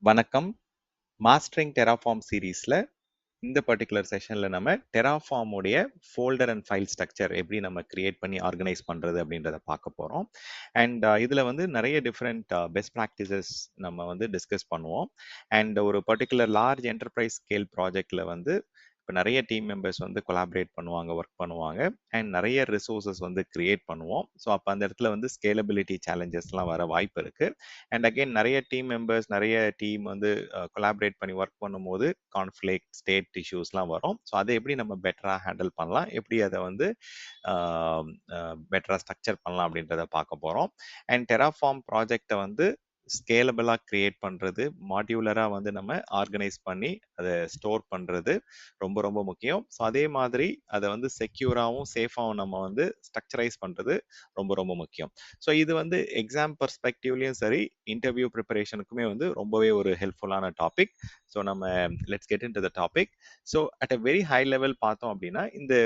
வணக்கம். Mastering terraform சீரீஸ்ல இந்த பர்ட்டிகுலர் செஷன்ல நம்ம டெராஃபார்ம் உடைய ஃபோல்டர் அண்ட் ஃபைல் ஸ்ட்ரக்சர் எப்படி நம்ம கிரியேட் பண்ணி ஆர்கனைஸ் பண்றது அப்படின்றத பார்க்க போறோம். அண்ட் இதுல வந்து நிறைய டிஃப்ரெண்ட் பெஸ்ட் ப்ராக்டிசஸ் நம்ம வந்து டிஸ்கஸ் பண்ணுவோம். அண்ட் ஒரு பர்டிகுலர் லார்ஜ் என்டர்பிரைஸ் ஸ்கேல் ப்ராஜெக்ட்ல வந்து இப்போ நிறைய டீம் மெம்பர்ஸ் வந்து கொலாபரேட் பண்ணுவாங்க, ஒர்க் பண்ணுவாங்க. அண்ட் நிறைய ரிசோர்சஸ் வந்து கிரியேட் பண்ணுவோம். ஸோ அப்போ அந்த இடத்துல வந்து ஸ்கேலபிலிட்டி சேலஞ்சஸ்லாம் வர வாய்ப்பு இருக்கு. அண்ட் அகைன் நிறைய டீம் மெம்பர்ஸ், நிறைய டீம் வந்து கொலாபரேட் பண்ணி ஒர்க் பண்ணும்போது கான்ஃப்ளிக்ட், ஸ்டேட் இஷ்யூஸ்லாம் வரும். ஸோ அதை எப்படி நம்ம பெட்டராக ஹேண்டில் பண்ணலாம், எப்படி அதை வந்து பெட்டராக ஸ்ட்ரக்சர் பண்ணலாம் அப்படின்றத பார்க்க போகிறோம். அண்ட் டெராஃபார்ம் ப்ராஜெக்டை வந்து ஸ்கேலபிளாக கிரியேட் பண்ணுறது, மாடியூலராக வந்து நம்ம ஆர்கனைஸ் பண்ணி அதை ஸ்டோர் பண்ணுறது ரொம்ப ரொம்ப முக்கியம். ஸோ அதே மாதிரி அதை வந்து செக்யூராகவும் சேஃபாகவும் நம்ம வந்து ஸ்ட்ரக்சரைஸ் பண்ணுறது ரொம்ப ரொம்ப முக்கியம். ஸோ இது வந்து எக்ஸாம் பர்ஸ்பெக்டிவ்லையும் சரி, இன்டர்வியூ ப்ரிப்பரேஷனுக்குமே வந்து ரொம்பவே ஒரு ஹெல்ப்ஃபுல்லான டாபிக். ஸோ நம்ம let's get in to the topic. So at a very high level பார்த்தோம் அப்படின்னா, இந்த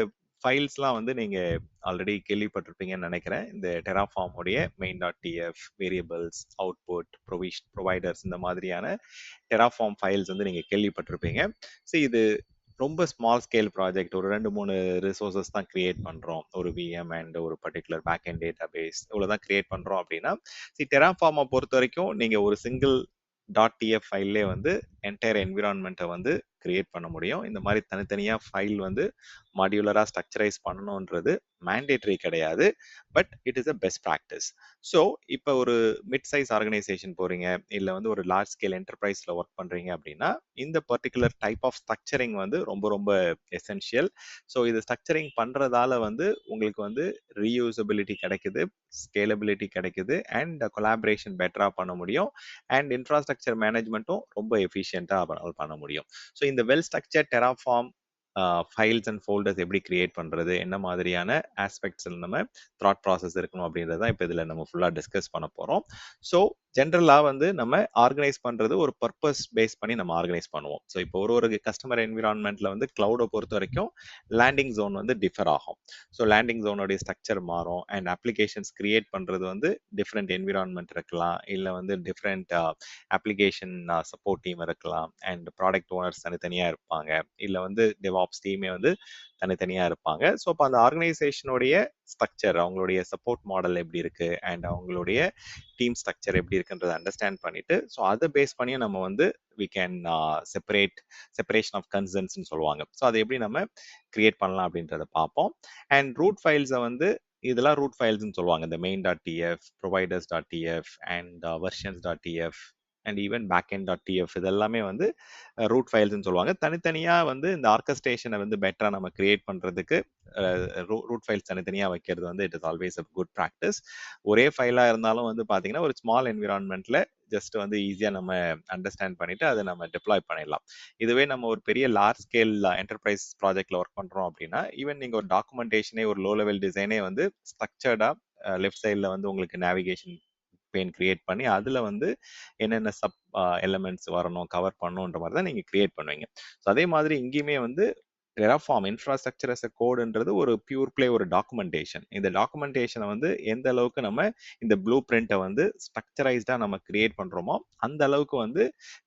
ஃபைல்ஸ்லாம் வந்து நீங்க ஆல்ரெடி கேள்விப்பட்டிருப்பீங்கன்னு நினைக்கிறேன். இந்த டெராஃபார்ம் உடைய main.tf, வேரியபிள்ஸ், அவுட்புட், ப்ரொவைடர்ஸ், இந்த மாதிரியான டெராஃபார்ம் ஃபைல்ஸ் வந்து நீங்க கேள்விப்பட்டிருப்பீங்க. ஸோ இது ரொம்ப ஸ்மால் ஸ்கேல் ப்ராஜெக்ட். ஒரு 2-3 ரிசோர்சஸ் தான் கிரியேட் பண்றோம். ஒரு விஎம் அண்ட் ஒரு particular pack and database இவ்வளவுதான் கிரியேட் பண்றோம் அப்படின்னா, டெராஃபார்மை பொறுத்த வரைக்கும் நீங்க ஒரு சிங்கிள் .tf ஃபைல்லே வந்து என்டையர் என்விரான்மெண்ட்டை வந்து கிரியேட் பண்ண முடியும். இந்த மாதிரி தனித்தனியா ஃபைல் வந்து மாடியூலரா ஸ்ட்ரக்சரைஸ் பண்ணணுன்றது மேண்டேட்டரி கிடையாது. But it is a best practice. So இப்போ ஒரு மிட் சைஸ் ஆர்கனைசேஷன் போறீங்க, இல்லை வந்து ஒரு லார்ஜ் ஸ்கேல் என்டர்பிரைஸ்ல ஒர்க் பண்றீங்க அப்படின்னா, இந்த பர்டிகுலர் டைப் ஆஃப் ஸ்ட்ரக்சரிங் வந்து ரொம்ப ரொம்ப எசென்ஷியல். ஸோ இது ஸ்ட்ரக்சரிங் பண்றதால வந்து உங்களுக்கு வந்து ரீயூசபிலிட்டி கிடைக்குது, ஸ்கேலபிலிட்டி கிடைக்குது, அண்ட் கொலாபரேஷன் பெட்டரா பண்ண முடியும். அண்ட் இன்ஃப்ராஸ்ட்ரக்சர் மேனேஜ்மெண்ட்டும் ரொம்ப எஃபிஷியண்டா பண்ண முடியும். ஸோ இந்த well structure terraform files and folders எப்படி கிரியேட் பண்றது, என்ன மாதிரியான ஆஸ்பெக்ட்ஸ் நம்ம தாட் ப்ராசஸ் இருக்கணும் அப்படின்றத இப்போ இதில் நம்ம ஃபுல்லாக டிஸ்கஸ் பண்ண போகிறோம். ஸோ ஜென்ரலாக வந்து நம்ம ஆர்கனைஸ் பண்ணுறது ஒரு பர்பஸ் பேஸ் பண்ணி நம்ம ஆர்கனைஸ் பண்ணுவோம். ஸோ இப்போ ஒரு கஸ்டமர் என்விரான்மெண்ட்ல வந்து கிளவுடை பொறுத்த வரைக்கும் லேண்டிங் ஜோன் வந்து டிஃபர் ஆகும். ஸோ லேண்டிங் ஜோனுடைய ஸ்ட்ரக்சர் மாறும். அண்ட் அப்ளிகேஷன்ஸ் கிரியேட் பண்ணுறது வந்து டிஃப்ரெண்ட் என்விரான்மெண்ட் இருக்கலாம், இல்லை வந்து டிஃப்ரெண்ட் அப்ளிகேஷன் சப்போர்ட் டீம் இருக்கலாம், அண்ட் ப்ராடக்ட் ஓனர்ஸ் தனித்தனியாக இருப்பாங்க, இல்லை வந்து டெவாப்ஸ் டீமே வந்து தனித்தனியாக இருப்பாங்க. ஸோ அப்போ அந்த ஆர்கனைசேஷனுடைய ஸ்ட்ரக்சர், அவங்களுடைய சப்போர்ட் மாடல் எப்படி இருக்கு, அண்ட் அவங்களுடைய டீம் ஸ்ட்ரக்சர் எப்படி இருக்குன்றதை அண்டர்ஸ்டாண்ட் பண்ணிட்டு, ஸோ அதை பேஸ் பண்ணி நம்ம வந்து வி கேன் செப்பரேஷன் ஆஃப் கன்சர்ன்ஸ்னு சொல்லுவாங்க. ஸோ அதை எப்படி நம்ம கிரியேட் பண்ணலாம் அப்படின்றத பார்ப்போம். அண்ட் ரூட் ஃபைல்ஸை வந்து இதெல்லாம் ரூட் ஃபைல்ஸ்னு சொல்லுவாங்க. இந்த main.tf, providers.tf and versions.tf and even backend.tf இதெல்லாமே வந்து ரூட் ஃபைல்ஸ்னு சொல்லுவாங்க. தனித்தனியாக வந்து இந்த ஆர்கஸ்ட்ரேஷனை வந்து பெட்டராக நம்ம கிரியேட் பண்ணுறதுக்கு ரூட் ஃபைல்ஸ் தனித்தனியாக வைக்கிறது வந்து it is always a good practice. ஒரே ஃபைலாக இருந்தாலும் வந்து பார்த்தீங்கன்னா ஒரு ஸ்மால் என்விரான்மெண்ட்டில் ஜஸ்ட் வந்து ஈஸியாக நம்ம அண்டர்ஸ்டாண்ட் பண்ணிட்டு அதை நம்ம டெப்ளாய் பண்ணிடலாம். இதுவே நம்ம ஒரு பெரிய லார்ஜ் ஸ்கேல் என்டர்பிரைஸ் ப்ராஜெக்ட்ல ஒர்க் பண்ணுறோம் அப்படின்னா, ஈவன் நீங்கள் ஒரு டாக்குமெண்டேஷனே, ஒரு லோ லெவல் டிசைனே வந்து ஸ்ட்ரக்சர்டாக லெஃப்ட் சைடில் வந்து உங்களுக்கு நேவிகேஷன் பெயின் கிரியேட் பண்ணி அதில் வந்து என்னென்ன சப் எலமெண்ட்ஸ் வரணும், கவர் பண்ணணுன்ற மாதிரி தான் நீங்கள் கிரியேட் பண்ணுவீங்க. ஸோ அதே மாதிரி இங்கேயுமே வந்து டெராஃபார்ம் இன்ஃப்ராஸ்ட்ரக்சர் அஸ் எ கோடுன்றது ஒரு பியூர் பிளே ஒரு டாக்குமெண்டேஷன். இந்த டாக்குமெண்டேஷனை வந்து எந்த அளவுக்கு நம்ம இந்த ப்ளூ பிரிண்ட்டை வந்து ஸ்ட்ரக்சரைஸ்டாக நம்ம கிரியேட் பண்ணுறோமோ அந்த அளவுக்கு வந்து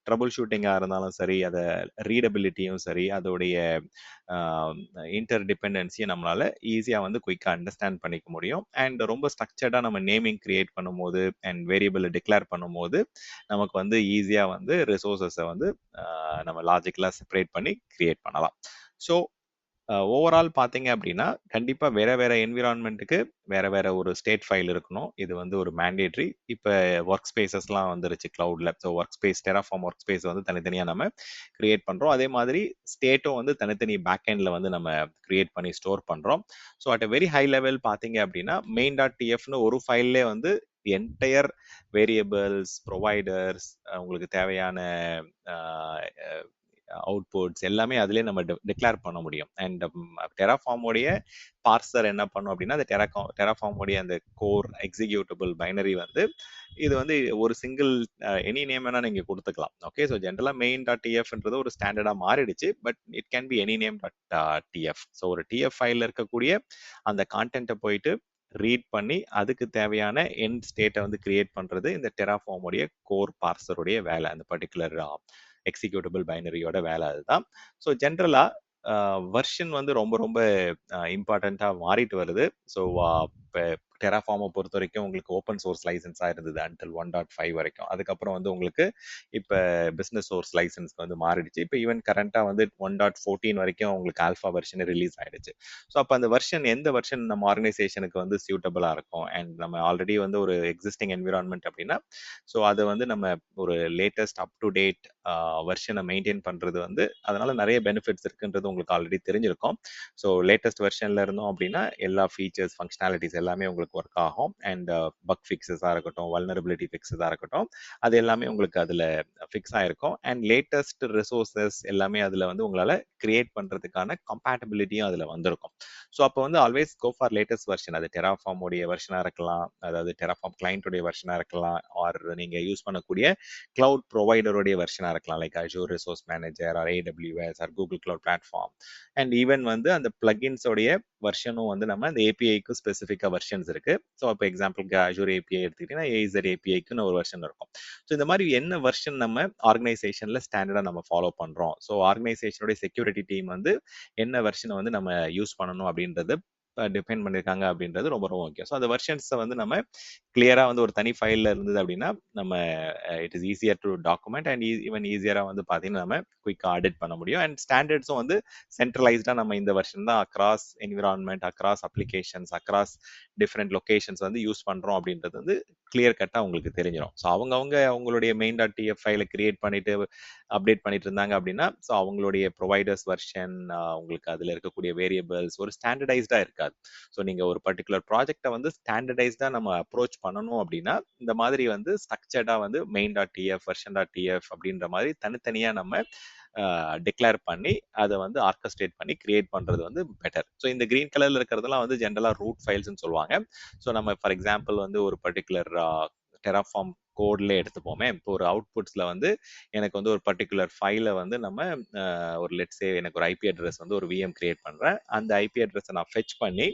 ட்ரபுள் ஷூட்டிங்காக இருந்தாலும் சரி, அதை ரீடபிலிட்டியும் சரி, அதோடைய இன்டர் டிபெண்டன்சியை நம்மளால ஈஸியாக வந்து குயிக்காக அண்டர்ஸ்டாண்ட் பண்ணிக்க முடியும். அண்ட் ரொம்ப ஸ்ட்ரக்சர்டாக நம்ம நேமிங் கிரியேட் பண்ணும்போது அண்ட் வேரியபிளை டிக்ளேர் பண்ணும்போது நமக்கு வந்து ஈஸியாக வந்து ரிசோர்ஸஸை வந்து நம்ம லாஜிக்கலாக செப்பரேட் பண்ணி கிரியேட் பண்ணலாம். ஸோ ஓவரால் பார்த்தீங்க அப்படின்னா, கண்டிப்பாக வேற வேற என்விரான்மெண்ட்டுக்கு வேற வேற ஒரு ஸ்டேட் ஃபைல் இருக்கணும். இது வந்து ஒரு மேண்டேட்ரி. இப்போ ஒர்க் ஸ்பேசஸ்லாம் வந்துருச்சு கிளவுட்ல. So work space, Terraform work space வந்து தனித்தனியாக நம்ம கிரியேட் பண்ணுறோம். அதே மாதிரி ஸ்டேட்டும் வந்து தனித்தனி பேக்எண்டில் வந்து நம்ம கிரியேட் பண்ணி ஸ்டோர் பண்ணுறோம். So at a very high level பார்த்தீங்க அப்படின்னா, main.tfன்னு ஒரு ஃபைல்லே வந்து என்டையர் வேரியபிள்ஸ், ப்ரொவைடர்ஸ், உங்களுக்கு தேவையான அவுட்புட்ஸ் எல்லாமே அதுலேயே நம்ம டிக்ளேர் பண்ண முடியும். அண்ட் டெராஃபார்மோடைய பார்சர் என்ன பண்ணும் அப்படின்னா, அந்த டெராஃபார்மோடைய அந்த கோர் எக்ஸிக்யூட்டபிள் பைனரி வந்து இது வந்து ஒரு சிங்கிள் எனி நேம் வேணா நீங்க கொடுத்துக்கலாம். ஓகே, ஸோ ஜென்ரலா main.tfன்றது ஒரு ஸ்டாண்டர்டா மாறிடுச்சு. But it can be any name .tf. So ஒரு tf ஃபைல்ல இருக்கக்கூடிய அந்த கான்டென்ட்டை போயிட்டு ரீட் பண்ணி அதுக்கு தேவையான எண்ட் ஸ்டேட்டை வந்து கிரியேட் பண்றது இந்த டெராஃபார்ம் உடைய கோர் பார்சருடைய வேலை. அந்த பர்டிகுலர் எக்ஸிக்யூட்டபிள் பைனரியோட வேலை அதுதான். ஸோ ஜென்ரலா வெர்ஷன் வந்து ரொம்ப ரொம்ப இம்பார்ட்டண்ட்டாக மாறிட்டு வருது. ஸோ இப்போ டெராஃபார்மை பொறுத்த வரைக்கும் உங்களுக்கு ஓப்பன் சோர்ஸ் லைசன்ஸாக இருந்தது அன்டில் 1.5 வரைக்கும். அதுக்கப்புறம் வந்து உங்களுக்கு இப்போ பிஸ்னஸ் சோர்ஸ் லைசன்ஸ்க்கு வந்து மாறிடுச்சு. இப்போ ஈவன் கரண்ட்டாக வந்து 1.14 வரைக்கும் உங்களுக்கு ஆல்ஃபா வெர்ஷன் ரிலீஸ் ஆயிடுச்சு. ஸோ அப்போ அந்த வெர்ஷன் எந்த வெர்ஷன் நம்ம ஆர்கனைசேஷனுக்கு வந்து சியூட்டபிளாக இருக்கும் அண்ட் நம்ம ஆல்ரெடி வந்து ஒரு எக்ஸிஸ்டிங் என்விரான்மெண்ட் அப்படின்னா ஸோ அதை வந்து நம்ம ஒரு லேட்டஸ்ட் அப் டு டேட் வெர்ஷனை மெயின்டைன் பண்ணுறது வந்து அதனால நிறைய பெனிஃபிட்ஸ் இருக்குன்றது உங்களுக்கு ஆல்ரெடி தெரிஞ்சிருக்கும். ஸோ லேட்டஸ்ட் வெர்ஷனில் இருந்தோம் அப்படின்னா எல்லா ஃபீச்சர்ஸ் ஃபங்க்ஷனாலிட்டிஸ் எல்லாமே உங்களுக்கு ஒர்க் ஆகும் அண்ட் பக் ஃபிக்ஸஸாக இருக்கட்டும் வல்னரபிலிட்டி ஃபிக்ஸஸாக இருக்கட்டும் அது எல்லாமே உங்களுக்கு அதில் ஃபிக்ஸ் ஆகிருக்கும் அண்ட் லேட்டஸ்ட் ரிசோர்ஸஸ் எல்லாமே அதில் வந்து உங்களால் கிரியேட் பண்ணுறதுக்கான கம்பேட்டபிலிட்டியும் அதில் வந்திருக்கும். ஸோ அப்போ வந்து always go for latest version. அது டெராஃபார்ம் உடைய வெர்ஷனாக இருக்கலாம், அதாவது டெராஃபார்ம் கிளைண்ட்டுடைய வெர்ஷனாக இருக்கலாம், ஆர் நீங்கள் யூஸ் பண்ணக்கூடிய கிளவுட் ப்ரொவைடருடைய வெர்ஷனாக இருக்கலாம், like Azure resource manager R AWS R Google cloud platform. And even வந்து அந்த பிளகின்ஸோடைய வெர்ஷனும் வந்து நம்ம அந்த ஏபிஐக்கு ஸ்பெசிஃபிக்காக வெர்ஷன்ஸ் இருக்கு. ஸோ இப்போ எக்ஸாம்பிளுக்கு அஷூர் ஏபிஐ எடுத்துக்கிட்டீங்கன்னா AZ ஏபிஐக்குன்னு ஒரு வெர்ஷன் இருக்கும். ஸோ இந்த மாதிரி என்ன வெர்ஷன் நம்ம ஆர்கனைசேஷன்ல ஸ்டாண்டர்டாக நம்ம ஃபாலோ பண்றோம், ஸோ ஆர்கனைசேஷனுடைய செக்யூரிட்டி டீம் வந்து என்ன வெர்ஷனை வந்து நம்ம யூஸ் பண்ணணும் அப்படின்றது டிஃபைன் பண்ணியிருக்காங்க அப்படின்றது ரொம்ப ரொம்ப முக்கியம். ஸோ அந்த வெர்ஷன்ஸை வந்து நம்ம கிளியராக வந்து ஒரு தனி ஃபைலில் இருந்தது அப்படின்னா நம்ம it is easier to document and even ஈஸியராக வந்து பார்த்தீங்கன்னா நம்ம குயிக்காக ஆடிட் பண்ண முடியும். அண்ட் ஸ்டாண்டர்ட்ஸும் வந்து சென்ட்ரலைஸ்டாக நம்ம இந்த வெர்ஷன் தான் across environment across applications across different locations வந்து யூஸ் பண்ணுறோம் அப்படின்றது வந்து கிளியர் கட்டாக உங்களுக்கு தெரிஞ்சிடும். ஸோ அவங்கவுங்க அவங்களுடைய மெயின் டாட் டிஎஃப் ஃபைலை கிரியேட் பண்ணிட்டு அப்டேட் பண்ணிட்டு இருந்தாங்க அப்படின்னா ஸோ அவங்களுடைய ப்ரொவைடர்ஸ் வெர்ஷன் உங்களுக்கு அதில் இருக்கக்கூடிய வேரியபிள்ஸ் ஒரு ஸ்டாண்டர்டைஸ்டாக இருக்காது. ஸோ நீங்கள் ஒரு பர்டிகுலர் ப்ராஜெக்டை வந்து ஸ்டாண்டர்டைஸ்டாக நம்ம அப்ரோச் பண்ணணும் அப்படின்னா இந்த மாதிரி வந்து ஸ்ட்ரக்சர்டாக வந்து main dot DF version dot DF அப்படின்ற மாதிரி தனித்தனியாக நம்ம டிக்ளேர் பண்ணி அதை வந்து ஆர்கஸ்ட்ரேட் பண்ணி கிரியேட் பண்றது வந்து பெட்டர். ஸோ இந்த கிரீன் கலர்ல இருக்கிறதெல்லாம் வந்து ஜென்ரலா ரூட் ஃபைல்ஸ்னு சொல்லுவாங்க. ஸோ நம்ம ஃபார் எக்ஸாம்பிள் வந்து ஒரு பர்டிகுலர் டெராஃபார்ம் கோட்ல எடுத்துப்போமே, இப்போ ஒரு அவுட்புட்ஸ்ல வந்து எனக்கு வந்து ஒரு பர்டிகுலர் ஃபைலை வந்து நம்ம ஒரு லெட்ஸே எனக்கு ஒரு ஐபி அட்ரஸ் வந்து ஒரு விஎம் கிரியேட் பண்றேன். அந்த ஐபி அட்ரஸை நான் ஃபெச் பண்ணி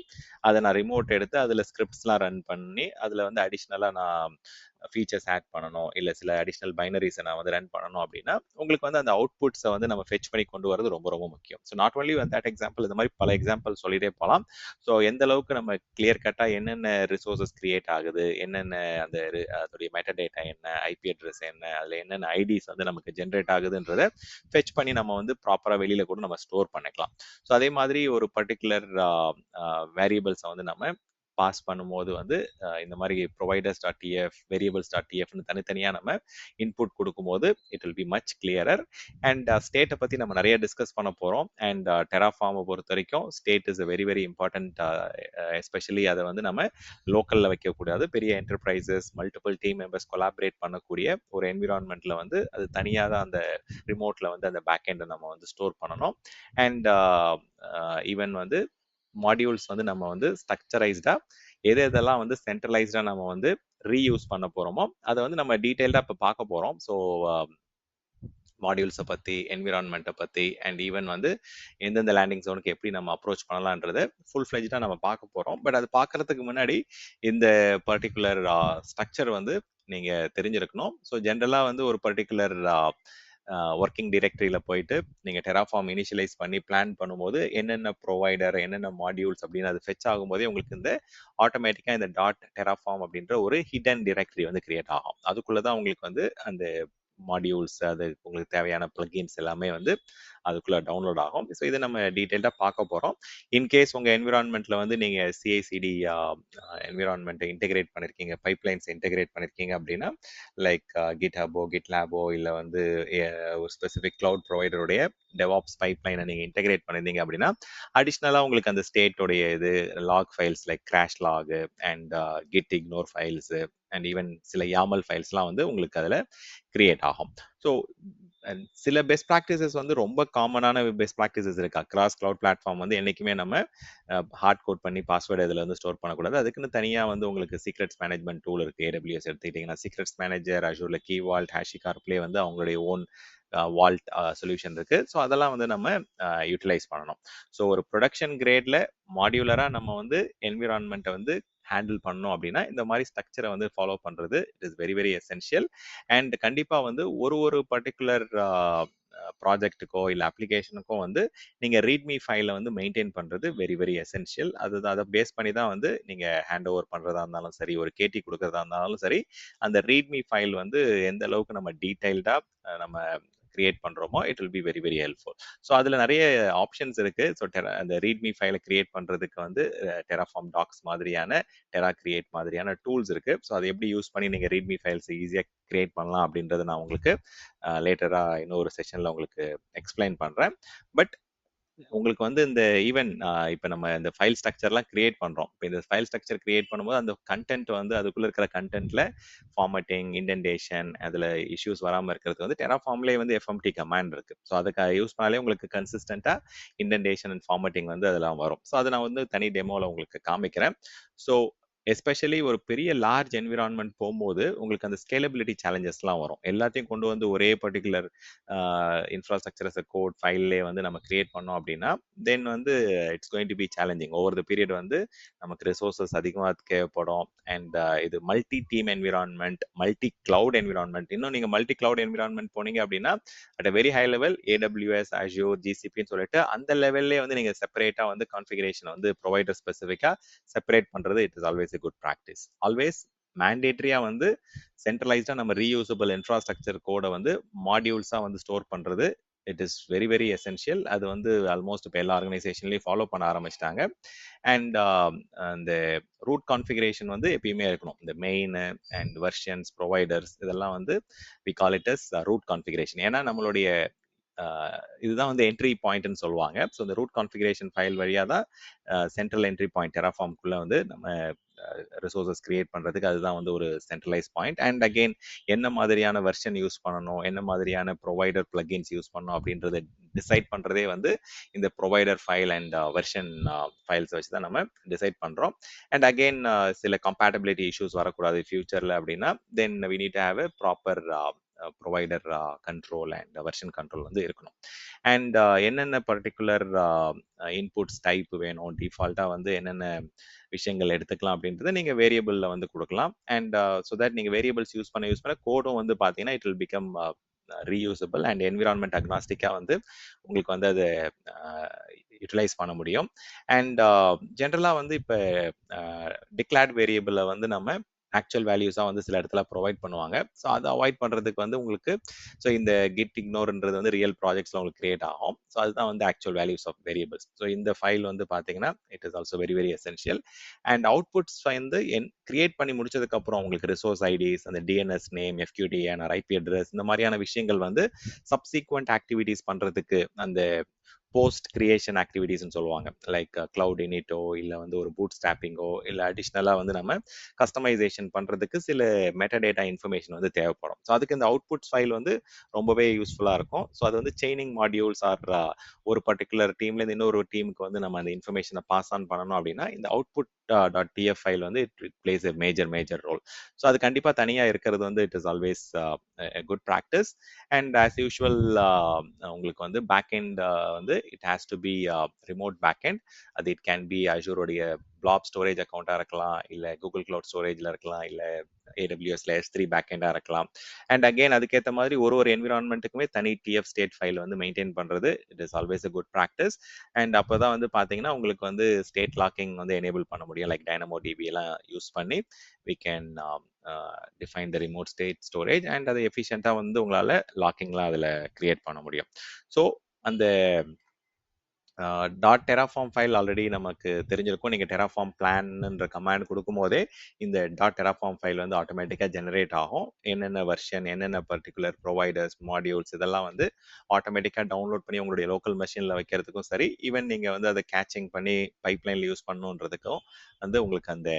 அதை நான் ரிமோட் எடுத்து அதில் ஸ்கிரிப்ட்ஸ்லாம் ரன் பண்ணி அதில் வந்து அடிஷ்னலாக நான் ஃபீச்சர்ஸ் ஆட் பண்ணணும், இல்லை சில அடிஷ்னல் பைனரிஸை நான் வந்து ரன் பண்ணணும் அப்படின்னா உங்களுக்கு வந்து அந்த அவுட்புட்ஸை வந்து நம்ம ஃபெச் பண்ணி கொண்டு வரது ரொம்ப ரொம்ப முக்கியம். ஸோ நாட் ஒன்லி வந்து தட் எக்ஸாம்பிள், இந்த மாதிரி பல எக்ஸாம்பிள் சொல்லிட்டே போகலாம். ஸோ எந்த அளவுக்கு நம்ம கிளியர் கட்டாக என்னென்ன ரிசோர்ஸஸ் கிரியேட் ஆகுது, என்னென்ன அந்த அதோடைய மெட்டடேட்டா என்ன, ஐபி அட்ரஸ் என்ன, அதில் என்னென்ன ஐடிஸ் வந்து நமக்கு ஜென்ரேட் ஆகுதுன்றதை ஃபெச் பண்ணி நம்ம வந்து ப்ராப்பராக வெளியில கூட நம்ம ஸ்டோர் பண்ணிக்கலாம். ஸோ அதே மாதிரி ஒரு பர்டிகுலர் வேரியபிள்ஸை வந்து நம்ம பாஸ் பண்ணும்போது வந்து இந்த மாதிரி providers dot TF variables dot டிஎஃப்னு தனித்தனியாக நம்ம இன்புட் கொடுக்கும்போது it will be much clearer. And ஸ்டேட்டை பற்றி நம்ம நிறைய டிஸ்கஸ் பண்ண போகிறோம். அண்ட் டெராஃபார்மை பொறுத்த வரைக்கும் state is very very important. Especially அதை வந்து நம்ம லோக்கலில் வைக்கக்கூடாது. பெரிய enterprises multiple team members collaborate பண்ணக்கூடிய ஒரு என்விரான்மெண்ட்ல வந்து அது தனியாக தான் அந்த ரிமோட்ல வந்து அந்த பேக் எண்டை நம்ம வந்து ஸ்டோர் பண்ணணும். அண்ட் ஈவன் வந்து மாடியூல்ஸ் வந்து நம்ம வந்து ஸ்ட்ரக்சரைஸ்டா எது எதெல்லாம் வந்து சென்ட்ரலைஸ்டா நம்ம வந்து ரீயூஸ் பண்ண போறோமோ அதை வந்து நம்ம டீடைல்டா இப்போ பார்க்க போறோம். ஸோ மாடியூல்ஸை பற்றி என்விரான்மெண்ட்டை பற்றி அண்ட் ஈவன் வந்து எந்தெந்த லேண்டிங் ஜோனுக்கு எப்படி நம்ம அப்ரோச் பண்ணலான்றதை ஃபுல் ஃப்ளெஜ்டாக நம்ம பார்க்க போகிறோம். பட் அது பார்க்கறதுக்கு முன்னாடி இந்த பர்டிகுலர் ஸ்ட்ரக்சர் வந்து நீங்கள் தெரிஞ்சிருக்கணும். ஸோ ஜென்ரலாக வந்து ஒரு பர்டிகுலர் ஒர்க்கிங் டிரெக்டரியில் போயிட்டு நீங்கள் டெராஃபார்ம் இனிஷியலைஸ் பண்ணி பிளான் பண்ணும்போது என்னென்ன ப்ரொவைடர் என்னென்ன மாடியூல்ஸ் அப்படின்னு அது ஃபெச் ஆகும்போதே உங்களுக்கு இந்த ஆட்டோமேட்டிக்காக இந்த டாட் டெராஃபார்ம் அப்படின்ற ஒரு ஹிடன் டிரெக்டரி வந்து கிரியேட் ஆகும். அதுக்குள்ளே தான் உங்களுக்கு வந்து அந்த மாடியூல்ஸ் அது உங்களுக்கு தேவையான பிளகின்ஸ் எல்லாமே வந்து அதுக்குள்ள டவுன்லோட் ஆகும். ஸோ இதை நம்ம டீட்டெயில்டாக பார்க்க போகிறோம். இன்கேஸ் உங்கள் என்விரான்மெண்ட்ல வந்து நீங்கள் சிஐசிடி என்விரான்மெண்ட்டை இன்டெகிரேட் பண்ணியிருக்கீங்க, பைப்லைன்ஸ் இன்டெகிரேட் பண்ணியிருக்கீங்க அப்படின்னா லைக் கிட்ஹப்போ கிட்லேபோ இல்லை வந்து ஒரு ஸ்பெசிஃபிக் கிளவுட் ப்ரொவைடருடைய டெவாப்ஸ் பைப்லைனை நீங்கள் இன்டெகிரேட் பண்ணியிருந்தீங்க அப்படின்னா அடிஷ்னலாக உங்களுக்கு அந்த ஸ்டேட்டோடைய இது log files like crash log and git ignore files and even சில யாமல் ஃபைல்ஸ்லாம் வந்து உங்களுக்கு அதில் கிரியேட் ஆகும். ஸோ சில பெஸ்ட் ப்ராக்டிசஸ் வந்து ரொம்ப காமனான பெஸ்ட் ப்ராக்டிசஸ் இருக்கு. அக்ராஸ் கிளவுட் பிளாட்ஃபார்ம் வந்து என்னைக்குமே நம்ம ஹார்ட் கோட் பண்ணி பாஸ்வேர்டு இதில் வந்து ஸ்டோர் பண்ணக்கூடாது. அதுக்குன்னு தனியாக வந்து உங்களுக்கு சீக்ரெட்ஸ் மேனேஜ்மெண்ட் டூல் இருக்கு. AWS எடுத்துக்கிட்டிங்கன்னா சீக்ரெட்ஸ் மேனேஜர், அஷூரில் கீ வால்ட், ஹேஷிகார்ப்லேயே வந்து அவங்களுடைய ஓன் வால்ட் சொல்யூஷன் இருக்கு. ஸோ அதெல்லாம் வந்து நம்ம யூட்டிலைஸ் பண்ணணும். ஸோ ஒரு ப்ரொடக்ஷன் கிரேட்ல மாடியூலரா நம்ம வந்து என்விரான்மெண்ட்டை வந்து ஹேண்டில் பண்ணோம் அப்படின்னா இந்த மாதிரி ஸ்ட்ரக்சரை வந்து ஃபாலோ பண்றது it is very very essential. And கண்டிப்பா வந்து ஒரு ஒரு பர்டிகுலர் ப்ராஜெக்ட்டுக்கோ இல்லை அப்ளிகேஷனுக்கோ வந்து நீங்கள் ரீட்மி ஃபைலை வந்து மெயின்டைன் பண்ணுறது வெரி வெரி எசென்ஷியல். அதுதான் அதை பேஸ் பண்ணி தான் வந்து நீங்கள் ஹேண்ட் ஓவர் பண்ணுறதா இருந்தாலும் சரி, ஒரு கேடி கொடுக்கறதா இருந்தாலும் சரி, அந்த ரீட்மி ஃபைல் வந்து எந்த அளவுக்கு நம்ம டீடைல்டாக நம்ம கிரியேட் பண்றோமோ it will be very very helpful. So அதில் நிறைய ஆப்ஷன்ஸ் இருக்கு. ஸோ அந்த ரீட்மி ஃபைலை கிரியேட் பண்றதுக்கு வந்து டெராஃபார்ம் டாக்ஸ் மாதிரியான, டெரா கிரியேட் மாதிரியான டூல்ஸ் இருக்கு. ஸோ அதை எப்படி யூஸ் பண்ணி நீங்க ரீட்மி ஃபைல்ஸ் ஈஸியாக கிரியேட் பண்ணலாம் அப்படின்றத நான் உங்களுக்கு லேட்டரா இன்னொரு செஷன்ல உங்களுக்கு எக்ஸ்பிளைன் பண்றேன். பட் உங்களுக்கு வந்து இந்த ஈவன் இப்போ நம்ம இந்த ஃபைல் ஸ்ட்ரக்சர்லாம் கிரியேட் பண்றோம். இப்போ இந்த ஃபைல் ஸ்ட்ரக்சர் கிரியேட் பண்ணும்போது அந்த கண்டென்ட் வந்து அதுக்குள்ள இருக்கிற கண்டென்ட்ல ஃபார்மட்டிங், இண்டென்டேஷன், அதுல இஷ்யூஸ் வராம இருக்கிறதுக்கு வந்து டெராஃபார்ம்லேயே வந்து எஃப்எம்டி கமாண்ட் இருக்கு. ஸோ அதுக்கு யூஸ் பண்ணாலே உங்களுக்கு கன்சிஸ்டண்டா இண்டென்டேஷன் அண்ட் ஃபார்மட்டிங் வந்து அதெல்லாம் வரும். ஸோ அதை நான் வந்து தனி டெமோல உங்களுக்கு காமிக்கிறேன். ஸோ எஸ்பெஷலி ஒரு பெரிய லார்ஜ் என்விரான்மெண்ட் போகும்போது உங்களுக்கு அந்த ஸ்கேலபிலிட்டி சேலஞ்சஸ்லாம் வரும். எல்லாத்தையும் கொண்டு வந்து ஒரே பர்டிகுலர் இன்ஃப்ராஸ்ட்ரக்சர் அஸ் கோட் ஃபைல்லே வந்து நம்ம கிரியேட் பண்ணோம் அப்படின்னா தென் வந்து it's going to be challenging. Over the period வந்து நமக்கு ரிசோர்சஸ் அதிகமாக தேவைப்படும். அண்ட் இது multi team environment, multi cloud environment. இன்னும் நீங்க மல்டி கிளவுட் என்விரான்மெண்ட் போனீங்க அப்படின்னா at a very high level AWS, Azure, ஜிசிபின்னு சொல்லிட்டு அந்த லெவல்லே வந்து நீங்க செப்பரேட்டா வந்து கான்ஃபிகரேஷன் வந்து ப்ரொவைடர் ஸ்பெசிஃபிக்கா செப்பரேட் பண்றது it is always a good practice. Always மேண்டேட்டரியா வந்து சென்ட்ரலைஸ்டா நம்ம ரீயூசபிள் இன்ஃப்ராஸ்ட்ரக்சர் கோடை வந்து மாடியூல்ஸா வந்து ஸ்டோர் பண்றது it is very very essential. அது வந்து ஆல்மோஸ்ட் இப்போ எல்லா ஆர்கனைசேஷன்லயும் ஃபாலோ பண்ண ஆரம்பிச்சிட்டாங்க. அண்ட் அந்த ரூட் கான்ஃபிகரேஷன் வந்து எப்பயுமே இருக்கணும். இந்த மெயின் அண்ட் வெர்ஷன்ஸ், ப்ரொவைடர்ஸ் இதெல்லாம் வந்து we call it as root configuration. ஏன்னா நம்மளுடைய இதுதான் வந்து என்ட்ரி பாயிண்ட்னு சொல்லுவாங்க. ஸோ இந்த ரூட் கான்ஃபிகரேஷன் ஃபைல் வழியாக தான் சென்ட்ரல் என்ட்ரி பாயிண்ட் டெராஃபார்ம்குள்ள வந்து நம்ம ரிசோர்சஸ் கிரியேட் பண்றதுக்கு அதுதான் வந்து ஒரு சென்ட்ரலைஸ் பாயிண்ட். அண்ட் அகெயின் என்ன மாதிரியான வெர்ஷன் யூஸ் பண்ணணும், என்ன மாதிரியான ப்ரொவைடர் பிளகின்ஸ் யூஸ் பண்ணணும் அப்படின்றத டிசைட் பண்றதே வந்து இந்த provider file and version files வச்சு தான் நம்ம டிசைட் பண்றோம். அண்ட் அகெயின் சில கம்பேட்டபிலிட்டி இஷ்யூஸ் வரக்கூடாது ஃபியூச்சர்ல அப்படின்னா then we need to have a proper provider control and version control வந்து இருக்கணும். அண்ட் என்னென்ன பர்டிகுலர் இன்புட்ஸ் டைப் வேணும், டிஃபால்ட்டா வந்து என்னென்ன விஷயங்கள் எடுத்துக்கலாம் அப்படின்றத நீங்க வேரியபிள்ல வந்து கொடுக்கலாம். அண்ட் ஸோ தட் நீங்க வேரியபிள்ஸ் யூஸ் பண்ண கோடும் வந்து பார்த்தீங்கன்னா it will become reusable and environment அக்னாஸ்டிக்கா வந்து உங்களுக்கு வந்து அதை யூட்டிலைஸ் பண்ண முடியும். அண்ட் ஜென்ரலா வந்து இப்போ டிக்ளேர்ட் வேரியபிளை வந்து நம்ம ஆக்சுவல் வேல்யூஸாக வந்து சில இடத்துல ப்ரொவைட் பண்ணுவாங்க. ஸோ அதை அவாய்ட் பண்ணுறதுக்கு வந்து உங்களுக்கு ஸோ இந்த கிட் இக்னோர்ன்றது வந்து ரியல் ப்ராஜெக்ட்ஸில் உங்களுக்கு கிரியேட் ஆகும். ஸோ அதுதான் வந்து actual values of variables. So இந்த ஃபைல் வந்து பார்த்தீங்கன்னா it is also very very essential. And outputs வந்து கிரியேட் பண்ணி முடிச்சதுக்கப்புறம் உங்களுக்கு ரிசோர்ஸ் ஐடிஸ், அந்த DNS name, FQDN, IP address இந்த மாதிரியான விஷயங்கள் வந்து சப்சீக்வெண்ட் ஆக்டிவிட்டிஸ் பண்ணுறதுக்கு அந்த போஸ்ட் கிரியேஷன் ஆக்டிவிட்டிஸ்ன்னு சொல்லுவாங்க. லைக் கிளவுட் இனிட்டோ இல்லை வந்து ஒரு பூட் ஸ்டாப்பிங்கோ இல்லை அடிஷ்னலாக வந்து நம்ம கஸ்டமைசேஷன் பண்ணுறதுக்கு சில மெட்டாடேட்டா இன்ஃபர்மேஷன் வந்து தேவைப்படும். ஸோ அதுக்கு இந்த அவுட்புட்ஸ் ஃபைல் வந்து ரொம்பவே யூஸ்ஃபுல்லாக இருக்கும். ஸோ அது வந்து செயினிங் மாடியூல்ஸ் ஆர் ஒரு பர்டிகுலர் டீம்லேருந்து இன்னொரு டீமுக்கு வந்து நம்ம அந்த இன்ஃபர்மேஷனை பாஸ் ஆன் பண்ணணும் அப்படின்னா இந்த அவுட்புட் டாட் டிஎஃப் ஃபைல் வந்து it plays a major role. So அது கண்டிப்பாக தனியாக இருக்கிறது வந்து it is always good practice. And as usual உங்களுக்கு வந்து பேக் எண்ட் வந்து it has to be remote back end. அது இட் கேன் பி அஷூரோடைய பிளாப் ஸ்டோரேஜ் அக்கௌண்ட்டாக இருக்கலாம், இல்லை கூகுள் கிளவுட் ஸ்டோரேஜில் இருக்கலாம், இல்லை ஏடபிள்யூஎஸ்ல S3 பேக் எண்டாக இருக்கலாம். அண்ட் அகெயின் அதுக்கேற்ற மாதிரி ஒரு என்விரான்மெண்ட்டுக்குமே தனி டிஎஃப் ஸ்டேட் ஃபைல் வந்து மெயின்டைன் பண்ணுறது it is always a good practice. And அப்போ தான் வந்து பார்த்தீங்கன்னா உங்களுக்கு வந்து ஸ்டேட் லாக்கிங் வந்து எனேபிள் பண்ண முடியும். லைக் டைனமோ டிபி எல்லாம் யூஸ் பண்ணி we can define the remote state storage and அதை எஃபிஷியண்டாக வந்து உங்களால் லாக்கிங்லாம் அதில் கிரியேட் பண்ண முடியும். ஸோ அந்த டாட் டெராஃபார்ம் ஃபைல் ஆல்ரெடி நமக்கு தெரிஞ்சிருக்கும். நீங்கள் டெராஃபார்ம் பிளான்ன்ற கமாண்ட் கொடுக்கும் போதே இந்த டாட் டெராஃபார்ம் ஃபைல் வந்து ஆட்டோமேட்டிக்காக ஜெனரேட் ஆகும். என்னென்ன வெர்ஷன், என்னென்ன பர்டிகுலர் ப்ரொவைடர்ஸ், மாடியூல்ஸ் இதெல்லாம் வந்து ஆட்டோமேட்டிக்காக டவுன்லோட் பண்ணி உங்களுடைய லோக்கல் மெஷினில் வைக்கிறதுக்கும் சரி, ஈவன் நீங்கள் வந்து அதை கேச்சிங் பண்ணி பைப்லைனில் யூஸ் பண்ணணுன்றதுக்கும் வந்து உங்களுக்கு அந்த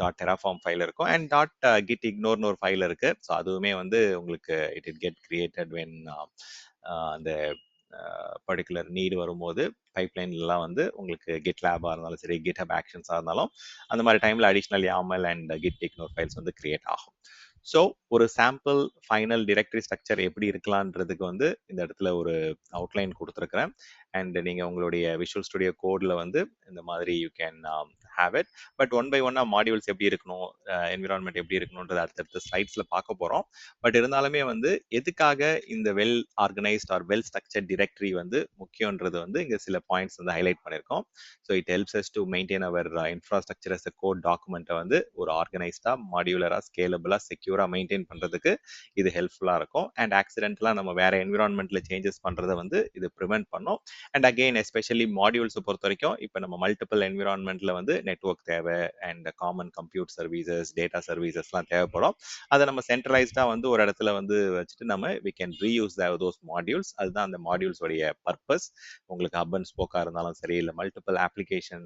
டாட் டெராஃபார்ம் ஃபைல் இருக்கும். அண்ட் டாட் கிட் இக்னோர்னு ஒரு ஃபைல் இருக்கு. ஸோ அதுவுமே வந்து உங்களுக்கு இட் கெட் கிரியேட்டட் வென் அந்த பர்டிகுலர் நீடு வரும்போது பைப்லைன்லாம் வந்து உங்களுக்கு கிட் லேபாக இருந்தாலும் சரி, கிட் ஹப் ஆக்ஷன்ஸாக இருந்தாலும் அந்த மாதிரி டைமில் additional YAML and git ignore files வந்து கிரியேட் ஆகும். ஸோ ஒரு சாம்பிள் ஃபைனல் டிரெக்டரி ஸ்ட்ரக்சர் எப்படி இருக்கலான்றதுக்கு வந்து இந்த இடத்துல ஒரு அவுட்லைன் கொடுத்துருக்குறேன். அண்ட் நீங்கள் உங்களுடைய விஷுவல் ஸ்டுடியோ கோடில் வந்து இந்த மாதிரி you can have it. But one by ஒன்னா மாடியூல்ஸ் எப்படி இருக்கணும், என்விரான்மெண்ட் எப்படி இருக்கணும்ன்றது அடுத்தடுத்த ஸ்லைட்ஸ்ல பார்க்க போறோம். பட் இருந்தாலுமே வந்து எதுக்காக இந்த well organised or well structured directory வந்து முக்கியன்றது வந்து இங்க சில பாயிண்ட்ஸ் வந்து ஹைலைட் பண்ணியிருக்கோம். So it helps us to maintain our infrastructure as code டாக்குமெண்ட்டை வந்து ஒரு ஆர்கனைஸ்டா மாடியூலரா ஸ்கேலபிளா செக்யூரா மெயின்டைன் பண்றதுக்கு இது ஹெல்ப்ஃபுல்லா இருக்கும். அண்ட் ஆக்சிடென்ட்லாம் நம்ம வேற என்விரான்மெண்ட்ல சேஞ்சஸ் பண்றதை வந்து இது ப்ரிவென்ட் பண்ணும். அண்ட் அகெயின் எஸ்பெஷலி மாடியூல்ஸை பொறுத்த வரைக்கும் இப்போ நம்ம மல்டிபிள் என்விரான்மெண்ட்ல வந்து நெட்ஒர்க் தேவை and common compute services data சர்வீசஸ்லாம் தேவைப்படும். அதை நம்ம சென்ட்ரலைஸ்டா வந்து ஒரு இடத்துல வந்து வச்சுட்டு நம்ம we can reuse those modules. அதுதான் அந்த மாடியூல்ஸ் உடைய பர்பஸ். உங்களுக்கு ஹப் அண்ட் ஸ்போக்கா இருந்தாலும் சரி, இல்லை மல்டிபிள் அப்ளிகேஷன்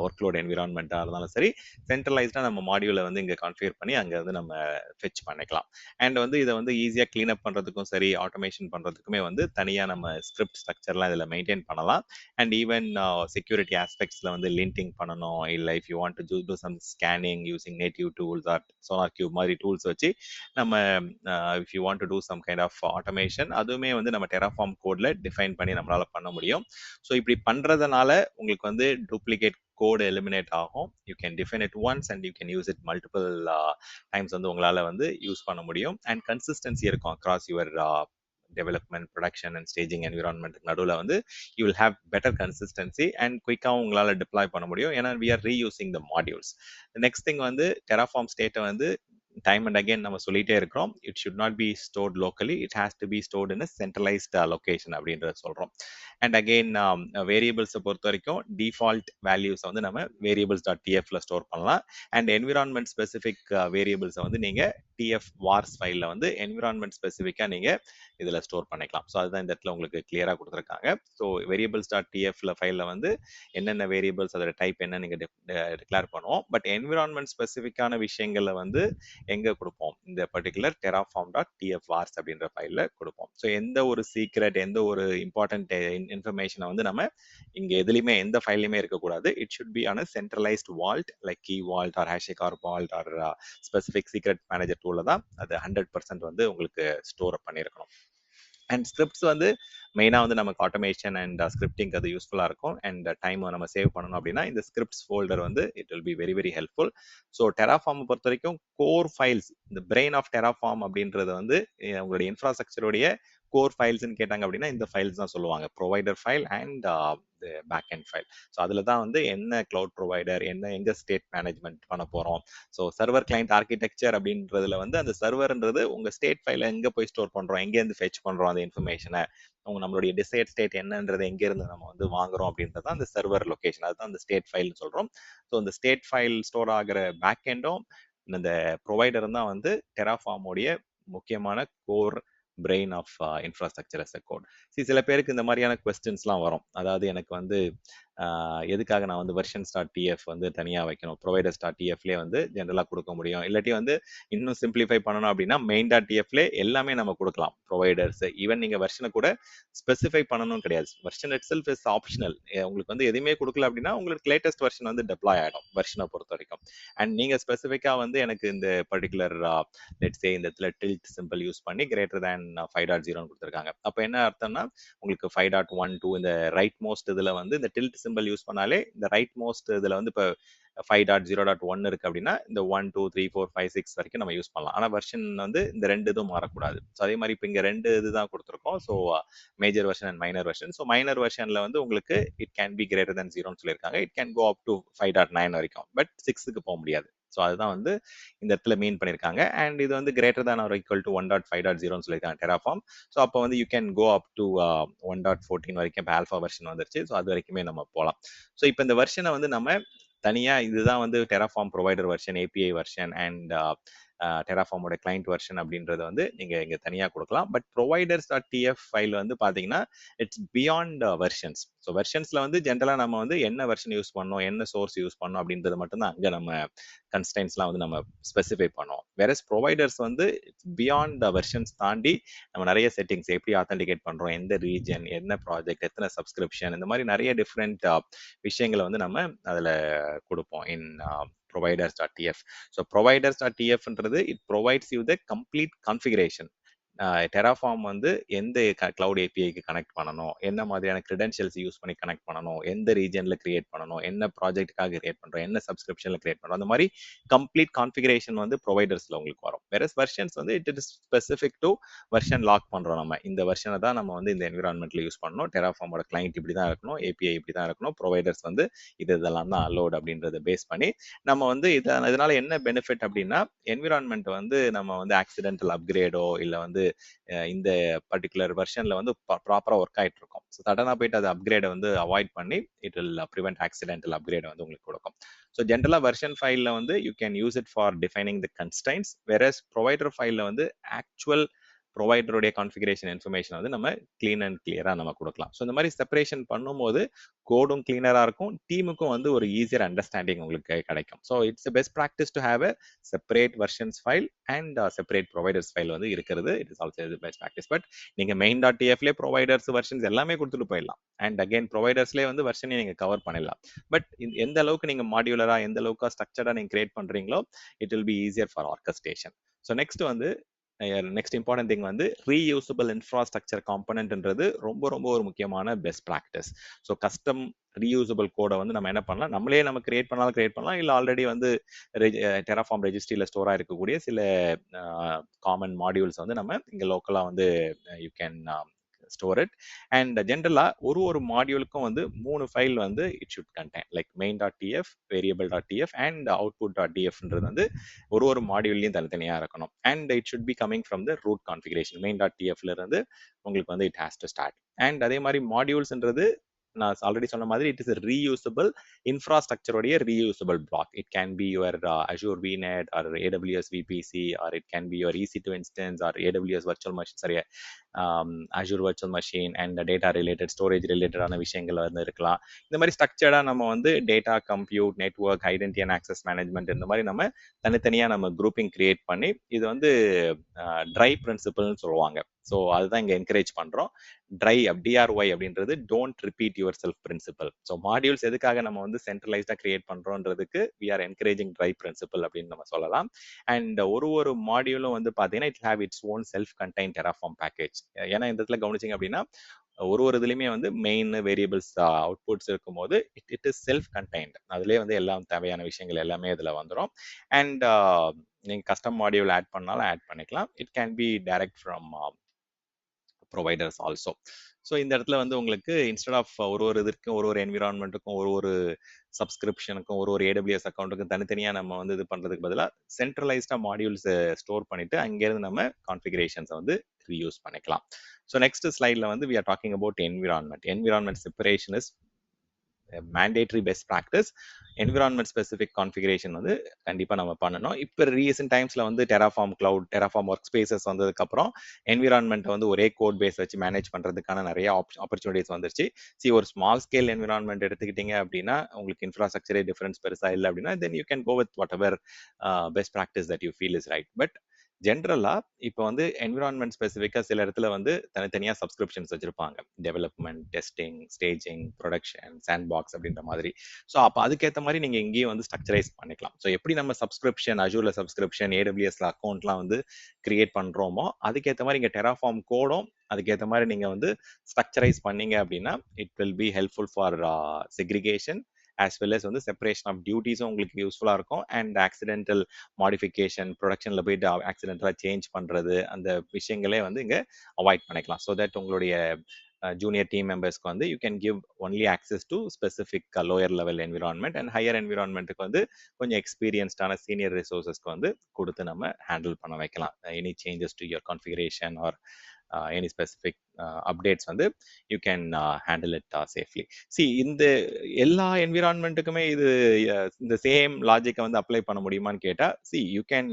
ஒர்க்லோட் என்விரான்மெண்ட்டாக இருந்தாலும் சரி, சென்ட்ரலைஸ்டாக நம்ம மாடியூலை வந்து இங்கே கான்ஃபிகர் பண்ணி அங்கே வந்து நம்ம ஃபெச் பண்ணிக்கலாம். அண்ட் வந்து இதை வந்து ஈஸியாக க்ளீன் அப் பண்ணுறதுக்கும் சரி, ஆட்டோமேஷன் பண்ணுறதுக்குமே வந்து தனியாக நம்ம ஸ்கிரிப்ட் ஸ்ட்ரக்சர்லாம் இதில் மெயின்டைன் பண்ணலாம். அண்ட் ஈவன் செக்யூரிட்டி ஆஸ்பெக்ட்ஸில் வந்து லிண்டிங் பண்ணணும், இல்லை if you want to do some scanning using native tools or SonarQube மாதிரி டூல்ஸ் வச்சு நம்ம if you want to do some kind of automation, அதுவுமே வந்து நம்ம டெராஃபார்ம் கோட்ல டிஃபைன் பண்ணி நம்மளால பண்ண முடியும். ஸோ இப்படி பண்றதுனால உங்களுக்கு வந்து டூப்ளிகேட் கோடு எலிமினேட் ஆகும். You can define it once and you can use it multiple times வந்து உங்களால வந்து யூஸ் பண்ண முடியும். அண்ட் கன்சிஸ்டன்சி இருக்கும் across your development, production and staging environment நடுவில் வந்து you will have better consistency and குயிக்காகவும் உங்களால் டிப்ளாய் பண்ண முடியும். ஏன்னா we are reusing the modules. Next thing வந்து டெராஃபார்ம் ஸ்டேட்டை வந்து டைம் அண்ட் அகைன் நம்ம சொல்லிட்டே இருக்கிறோம். It should not be stored locally, it has to B stored in centralised location அப்படின்றத சொல்றோம். அண்ட் அகைன் வேரியபிள்ஸை பொறுத்த வரைக்கும் டிஃபால்ட் வேல்யூஸை வந்து நம்ம வேரியபிள்ஸ் டாட் டிஎஃப்ல ஸ்டோர் பண்ணலாம். அண்ட் என்விரான்மெண்ட் ஸ்பெசிஃபிக் வேரியபிள்ஸை வந்து நீங்க டிஎஃப் வார்ஸ் ஃபைலில் வந்து என்விரான்மெண்ட் ஸ்பெசிஃபிக்காக நீங்க இதில் ஸ்டோர் பண்ணிக்கலாம். ஸோ அதுதான் இந்த இடத்துல உங்களுக்கு கிளியராக கொடுத்துருக்காங்க. ஸோ வேரியபிள்ஸ் டாட் டிஎஃப்ல ஃபைலில் வந்து என்னென்ன வேரியபிள்ஸ் அதோட டைப் என்ன நீங்க டிக்ளேர் பண்ணுவோம். பட் என்விரான்மெண்ட் ஸ்பெசிஃபிக்கான விஷயங்களை வந்து எங்க கொடுப்போம், இந்த பர்டிகுலர் terraform.tf vars அப்படின்ற ஃபைல்ல கொடுப்போம். ஸோ எந்த ஒரு சீக்ரெட், எந்த ஒரு இம்பார்ட்டன்ட் இன்ஃபர்மேஷனை வந்து நம்ம இங்க எதுலையுமே எந்த ஃபைல்லையுமே இருக்கக்கூடாது. It should be on centralized vault like key vault or HashiCorp vault or specific secret manager டூல தான் அது 100% வந்து உங்களுக்கு ஸ்டோர் பண்ணியிருக்கணும். அண்ட் ஸ்கிரிப்ட்ஸ் வந்து மெயினாக வந்து நமக்கு ஆட்டோமேஷன் அண்ட் ஸ்கிரிப்டிங் அது யூஸ்ஃபுல்லாக இருக்கும். அண்ட் டைமை நம்ம சேவ் பண்ணணும் அப்படின்னா இந்த ஸ்கிரிப்ட்ஸ் ஃபோல்டர் வந்து it will be very very helpful. So டெராஃபார்மை பொறுத்த வரைக்கும் கோர் ஃபைல்ஸ், இந்த பிரெயின் ஆஃப் டெராஃபார்ம் அப்படின்றது வந்து உங்களுடைய இன்ஃப்ராஸ்ட்ரக்சருடைய கோர் ஃபைல்ஸ்ன்னு கேட்டாங்க அப்படின்னா இந்த ஃபைல்ஸ் தான் சொல்லுவாங்க. Provider file and backend file. So அதில் தான் வந்து என்ன கிளவுட் ப்ரொவைடர், என்ன எங்க ஸ்டேட் மேனேஜ்மெண்ட் பண்ண போகிறோம். ஸோ சர்வர் கிளைண்ட் ஆர்கிடெக்சர் அப்படின்றதுல வந்து அந்த சர்வர்ன்றது உங்க ஸ்டேட் ஃபைலை எங்கே போய் ஸ்டோர் பண்ணுறோம், எங்கேருந்து ஃபெச் பண்ணுறோம் அந்த இன்ஃபர்மேஷனை, நம்மளுடைய டிசைட் ஸ்டேட் என்னன்றது எங்கேருந்து நம்ம வந்து வாங்குறோம் அப்படின்றது அந்த சர்வர் லொகேஷன், அதுதான் அந்த ஸ்டேட் ஃபைல்னு சொல்கிறோம். ஸோ இந்த ஸ்டேட் ஃபைல் ஸ்டோர் ஆகிற பேக் எண்டும் இந்த ப்ரொவைடர் தான் வந்து டெராஃபார்மோடைய முக்கியமான core brain of infrastructure as a code. சில பேருக்கு இந்த மாதிரியான கொஸ்டின்ஸ்லாம் வரும். அதாவது எனக்கு வந்து எதுக்காக நான் வந்து வெர்ஷன்ஸ் டாட் டிஎஃப் வந்து தனியாக வைக்கணும், ப்ரொவைடர்ஸ் டாட் டிஎஃப்லேயே வந்து ஜென்ரலாக கொடுக்க முடியும். இல்லாட்டி வந்து இன்னும் சிம்பிளிஃபை பண்ணணும் அப்படின்னா மெயின் டாட் டிஎஃப்லே எல்லாமே நம்ம கொடுக்கலாம். ப்ரொவைடர்ஸ் ஈவன் நீங்கள் வெர்ஷனை கூட ஸ்பெசிஃபை பண்ணணும் கிடையாது. Version it self is optional. உங்களுக்கு வந்து எதுவுமே கொடுக்கல அப்படின்னா உங்களுக்கு லேட்டஸ்ட் வெர்ஷன் வந்து டெப்ளாய் ஆகிடும் வெர்ஷனை பொறுத்த வரைக்கும். அண்ட் நீங்கள் ஸ்பெசிஃபிக்காக வந்து எனக்கு இந்த பர்டிகுலர் லெட்ஸ் சே இந்த இடத்துல டில்ட் சிம்பிள் யூஸ் பண்ணி கிரேட்டர் தேன் 5.0 கொடுத்துருக்காங்க. அப்போ என்ன அர்த்தம்னா உங்களுக்கு 5.1 2 இந்த ரைட் மோஸ்ட் இதில் வந்து இந்த டில்ட் சிம்பிள் யூஸ் பண்ணாலே இந்த ரைட் மோஸ்ட் இதில் வந்து இப்போ 5.0.1 இருக்கு அப்படின்னா இந்த 1 2 3 4 5 6 வரைக்கும் நம்ம யூஸ் பண்ணலாம். ஆனால் வெர்ஷன் வந்து இந்த ரெண்டு இதுவும் மாறக்கூடாது. ஸோ அதே மாதிரி இப்போ இங்கே ரெண்டு இதுதான் கொடுத்துருக்கோம். So major version and minor version. So minor வெர்ஷனில் வந்து உங்களுக்கு it can be greater than 0ன்னு சொல்லியிருக்காங்க. It can go up to 5.9 வரைக்கும், பட் 6க்கு போக முடியாது. ஸோ அதுதான் வந்து இந்த இடத்துல மீன் பண்ணியிருக்காங்க. அண்ட் இது வந்து greater than or equal to 1.5.0ன்னு சொல்லியிருக்காங்க டெராஃபார்ம். ஸோ அப்போ வந்து you can go up to 1.14 வரைக்கும் இப்போ ஆல்ஃபா வெர்ஷன் வந்துருச்சு. ஸோ அது வரைக்குமே நம்ம போகலாம். ஸோ இப்போ இந்த வெர்ஷனை வந்து நம்ம தனியாக இதுதான் வந்து Terraform provider version, API version and டெராஃபார்மோட கிளைண்ட் வெர்ஷன் அப்படின்றத வந்து நீங்கள் இங்கே தனியாக கொடுக்கலாம். But providers dot TF file வந்து பார்த்தீங்கன்னா இட்ஸ் பியாண்ட் வெர்ஷன்ஸ். ஸோ வெர்ஷன்ஸில் வந்து ஜென்ரலாக நம்ம வந்து என்ன வெர்ஷன் யூஸ் பண்ணோம், என்ன சோர்ஸ் யூஸ் பண்ணோம் அப்படின்றது மட்டும்தான் அங்கே நம்ம கன்ஸ்டன்ஸ்லாம் வந்து நம்ம ஸ்பெசிஃபை பண்ணுவோம். வேறஸ் ப்ரொவைடர்ஸ் வந்து இட்ஸ் பியாண்ட் த வெர்ஷன்ஸ் தாண்டி நம்ம நிறைய செட்டிங்ஸ் எப்படி ஆத்தென்டிகேட் பண்ணுறோம், எந்த ரீஜன், என்ன ப்ராஜெக்ட், எத்தனை சப்ஸ்கிரிப்ஷன், இந்த மாதிரி நிறைய டிஃப்ரெண்ட் விஷயங்களை வந்து நம்ம அதில் கொடுப்போம் இன் providers.tf. So providers.tf ன்றது it provides you the complete configuration. Terraform வந்து எந்த கிளவுட் ஏபிஐக்கு கனெக்ட் பண்ணணும், என்ன மாதிரியான கிரெடென்ஷியல்ஸ் யூஸ் பண்ணி கனெக்ட் பண்ணணும், எந்த ரீஜன்ல கிரியேட் பண்ணணும், என்ன ப்ராஜெக்ட்டுக்காக கிரியேட் பண்றோம், என்ன சப்ஸ்கிரிப்ஷன்ல கிரியேட் பண்றோம், அந்த மாதிரி கம்ப்ளீட் கான்ஃபிகரேஷன் வந்து ப்ரொவைடர்ஸ்ல உங்களுக்கு வரும். வேற வெர்ஷன்ஸ் வந்து it is specific to version lock பண்றோம். நம்ம இந்த வெர்ஷனை தான் நம்ம வந்து இந்த என்விரான்மெண்ட்ல யூஸ் பண்ணணும், டெராஃபார்மோட கிளைண்ட் இப்படி தான் இருக்கணும், ஏபிஐ இப்படி தான் இருக்கணும், ப்ரொவைடர்ஸ் வந்து இதெல்லாம் தான் அலோட் அப்படின்றத பேஸ் பண்ணி நம்ம வந்து இதனால என்ன பெனிஃபிட் அப்படின்னா, என்விரான்மெண்ட் வந்து நம்ம வந்து ஆக்சிடென்டல் அப்கிரேடோ இல்ல வந்து இந்த பர்டிகுலர் வெர்ஷன்ல வந்து ப்ராப்பரா ஒர்க் ஆயிட்டு இருக்கும். ஸோ சடனா போயிட்டு அது அப்கிரேடை வந்து அவாய்ட் பண்ணி இட் வில் ப்ரிவென்ட் ஆக்சிடென்டல் அப்கிரேடை வந்து உங்களுக்கு கொடுக்கும். ஸோ ஜென்ரலா வெர்ஷன் ஃபைல்ல வந்து you can use it for defining the constraints, whereas provider ஃபைல்ல வந்து ஆக்சுவல் ப்ரொவைடருடைய கான்ஃபிகரேஷன் இன்ஃபர்மேஷன் வந்து நம்ம கிளீன் அண்ட் கிளியரா நம்ம கொடுக்கலாம். ஸோ இந்த மாதிரி செப்பரேஷன் பண்ணும்போது கோடும் கிளீனரா இருக்கும், டீமுக்கும் வந்து ஒரு ஈஸியர் அண்டர்ஸ்டாண்டிங் உங்களுக்கு கிடைக்கும். So it's best practice to have a separate versions file and separate providers file வந்து இருக்கிறது. It is also best practice. But நீங்க மெயின் டாட் டிஎஃப்லேயே ப்ரொவைடர்ஸ் வெர்ஷன்ஸ் எல்லாமே கொடுத்துட்டு போயிடலாம், அண்ட் அகைன் ப்ரொவைடர்ஸ்லேயே வந்து வெர்ஷனை நீங்க கவர் பண்ணிடலாம். பட் எந்த அளவுக்கு நீங்க மாடியுலரா எந்த அளவுக்கு ஸ்ட்ரக்சர்டா நீங்க கிரியேட் பண்றீங்களோ it will B easier for orchestration. So next வந்து நெக்ஸ்ட் இம்பார்ட்டன்ட் திங் வந்து ரீயூசபிள் இன்ஃப்ராஸ்ட்ரக்சர் காம்பனன்ட்ன்றது ரொம்ப ரொம்ப ஒரு முக்கியமான best practice. So custom reusable கோடை வந்து நம்ம என்ன பண்ணலாம், நம்மளே நம்ம கிரியேட் பண்ணாலும் கிரியேட் பண்ணலாம், இல்லை ஆல்ரெடி வந்து டெராஃபார்ம் ரெஜிஸ்ட்ரியில் ஸ்டோர் ஆயிருக்கக்கூடிய சில காமன் மாடியூல்ஸ் வந்து நம்ம இங்கே லோக்கலாக வந்து you can store it. And ஜென்ரலா ஒரு மாடியூலுக்கும் வந்து 3 ஃபைல் வந்து it should contain, like main dot TF, variable dot TF and output dot டிஎஃப்ன்றது வந்து ஒரு மாடியூல்லையும் தனித்தனியா இருக்கணும். And it should be coming from the root configuration. Main dot டிஎஃப்ல இருந்து உங்களுக்கு வந்து it has to start. And அதே மாதிரி மாடியூல்ஸ்ன்றது நான் ஆல்ரெடி சொன்ன மாதிரி இட் இஸ் ரீயூசபிள் இன்ஃப்ராஸ்ட்ரக்சருடைய reusable block. It can be your Azure VNet or AWS VPC or it can be your EC2 instance or AWS virtual machine, சரியா Azure virtual machine and data related storage ரிலேட்டடான விஷயங்கள் வந்து இருக்கலாம். இந்த மாதிரி ஸ்ட்ரக்சர்டா நம்ம வந்து data compute network identity and access management இந்த மாதிரி நம்ம தனித்தனியா நம்ம குரூப்பிங் கிரியேட் பண்ணி இது வந்து ட்ரை பிரின்சிபல்னு சொல்லுவாங்க. ஸோ அதுதான் இங்கே என்கரேஜ் பண்றோம். ட்ரை DRY அப்படின்றது don't repeat yourself principle. So modules எதுக்காக நம்ம வந்து சென்ட்ரலைஸ்டா கிரியேட் பண்றோன்றதுக்கு we are encouraging DRY principle அப்படின்னு நம்ம சொல்லலாம். அண்ட் ஒரு மாடியூலும் வந்து பாத்தீங்கன்னா it have its own self contain Terraform package. ஏன்னா இந்த இடத்துல கவனிச்சிங்க அப்படின்னா ஒரு இதுலையுமே வந்து மெயின் வேரியபிள்ஸ் அவுட்புட்ஸ் இருக்கும்போது இட் இஸ் செல்ஃப் கண்டைன்ட். அதுலேயே வந்து எல்லாம் தேவையான விஷயங்கள் எல்லாமே இதில் வந்துடும். அண்ட் நீங்கள் கஸ்டம் மாடியூல் ஆட் பண்ணாலும் ஆட் பண்ணிக்கலாம். It can B direct from providers also. So இந்த இடத்துல வந்து உங்களுக்கு இன்ஸ்டெட் ஆஃப் ஒரு இதற்கும் ஒரு என்விரான்மெண்ட்டுக்கும் ஒரு சப்ஸ்கிரிப்ஷனுக்கும் ஒரு AWS அக்கௌண்ட்டுக்கும் தனித்தனியாக நம்ம வந்து இது பண்ணுறதுக்கு பதிலாக சென்ட்ரலைஸ்டாக மாடியூல்ஸ் ஸ்டோர் பண்ணிட்டு அங்கேருந்து நம்ம கான்ஃபிகரேஷன்ஸை வந்து ரீயூஸ் பண்ணிக்கலாம். ஸோ நெக்ஸ்ட் ஸ்லைடில் வந்து we are talking about environment separation is mandatory best practice. Environment specific configuration வந்து கண்டிப்பாக நம்ம பண்ணணும். இப்போ ரீசெண்ட் டைம்ஸில் வந்து Terraform cloud, Terraform workspaces வந்ததுக்கப்புறம் என்விரான்மெண்ட் வந்து ஒரே கோட் பேஸ் வச்சு மேனேஜ் பண்ணுறதுக்கான நிறைய ஆப்பர்ச்சுனிட்டிஸ் வந்துருச்சு. ஒரு ஸ்மால் ஸ்கேல் என்விரான்மெண்ட் எடுத்துக்கிட்டீங்க அப்படின்னா உங்களுக்கு இன்ஃப்ராஸ்ட்ரக்சரே டிஃபரன்ஸ் பெருசாக இல்லை அப்படின்னா then you can go with whatever best practice that you feel is right. But ஜென்ரலா இப்போ வந்து என்விரான்மெண்ட் ஸ்பெசிஃபிக்கா சில இடத்துல வந்து தனித்தனியா சப்ஸ்கிரிப்ஷன்ஸ் வச்சிருப்பாங்க, development, testing, staging, production, sandbox அப்படின்ற மாதிரி. ஸோ அப்போ அதுக்கேற்ற மாதிரி நீங்க இங்கேயும் வந்து ஸ்ட்ரக்சரைஸ் பண்ணிக்கலாம். ஸோ எப்படி நம்ம சப்ஸ்கிரிப்ஷன், அஜூர்ல சப்ஸ்கிரிப்ஷன், AWSல அக்கௌண்ட்லாம் வந்து கிரியேட் பண்றோமோ அதுக்கேற்ற மாதிரி இங்க டெராஃபார்ம் கோடும் அதுக்கேற்ற மாதிரி நீங்க வந்து ஸ்ட்ரக்சரைஸ் பண்ணீங்க அப்படின்னா it will be helpful for segregation as well as வந்து செப்பரேஷன் ஆஃப் டியூட்டிஸும் உங்களுக்கு யூஸ்ஃபுல்லாக இருக்கும். அண்ட் ஆக்சிடென்டல் மாடிஃபிகேஷன், ப்ரொடக்ஷனில் போயிட்டு ஆக்சிடென்டலாக சேஞ்ச் பண்ணுறது, அந்த விஷயங்களே வந்து இங்கே அவாய்ட் பண்ணிக்கலாம். ஸோ தட் உங்களுடைய ஜூனியர் டீம் மெம்பர்ஸ்க்கு வந்து you can give only access to specific lower level environment. And higher என்விரான்மெண்ட்டுக்கு வந்து கொஞ்சம் எக்ஸ்பீரியன்ஸ்டான சீனியர் ரிசோர்ஸஸ்க்கு வந்து கொடுத்து நம்ம ஹேண்டில் பண்ண வைக்கலாம். Any changes to your configuration or any specific updates வந்து you can handle it safely. இந்த எல்லா என்விரான்மெண்ட்டுக்குமே இது இந்த சேம் லாஜிக்கை வந்து அப்ளை பண்ண முடியுமான்னு கேட்டா you can